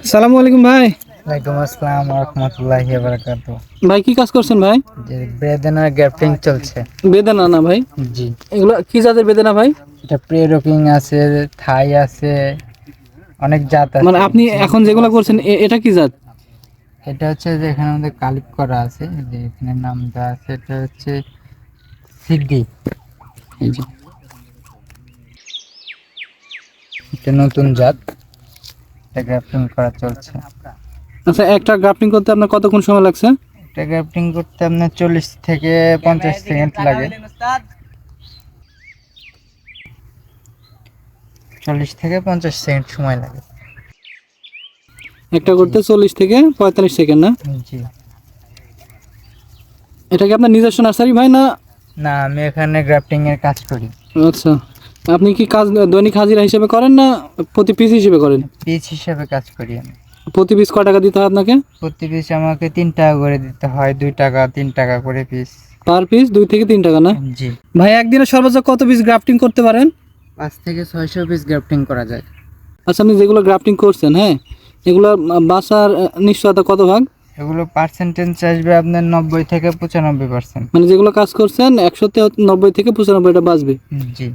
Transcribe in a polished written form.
আসসালামু আলাইকুম ভাই। ওয়ালাইকুম আসসালাম ওয়া রাহমাতুল্লাহি ওয়া বারাকাতুহু। ভাই কি কাজ করছেন ভাই? যে বেদানার গ্রাফটিং চলছে। বেদানা না ভাই? জি, এগুলো কি জাতের বেদানা ভাই? এটা প্রি রকিং আছে, থাই আছে, অনেক জাত মানে আছে। আপনি এখন যেগুলো করছেন এটা কি জাত? এটা হচ্ছে যে এখানে আমাদের কালিক করা আছে, যে এখানে নাম দেওয়া আছে, এটা হচ্ছে সিডি। এই যে এটা নতুন জাত, এটা গ্রাফটিং করা চলছে। আচ্ছা, একটা গ্রাফটিং করতে আপনার কতক্ষণ সময় লাগছে? এটা গ্রাফটিং করতে আপনার 40 থেকে 50 সেকেন্ড লাগে। 40 থেকে 50 সেকেন্ড সময় লাগে। একটা করতে 40 থেকে 45 সেকেন্ড না? জি, এটা কি আপনার নিজস্ব নার্সারি ভাই না? না আমি এখানে গ্রাফটিং এর কাজ করি। আচ্ছা, আপনি কি কাজ দৈনিক হাজিরা হিসেবে করেন না প্রতি পিস হিসেবে করেন? পিস হিসাবে কাজ করি আমি। প্রতি পিস কয় টাকা দিতে হয় আপনাকে? প্রতি পিস আমাকে 3 টাকা করে দিতে হয়, 2 টাকা 3 টাকা করে পিস। পার পিস 2 থেকে 3 টাকা না? জি, ভাই একদিনে সর্বোচ্চ কত পিস গ্রাফটিং করতে পারেন? 5 থেকে 600 পিস গ্রাফটিং করা যায়। আচ্ছা, আপনি যেগুলো গ্রাফটিং করছেন, হ্যাঁ, এগুলো বাসার নিশ্চয়তা কত ভাগ? এগুলো পার্সেন্টেজ আসবে আপনার 90 থেকে 95%। মানে যেগুলো কাজ করছেন 100 তে 90 থেকে 95টা বাঁচবে। জি,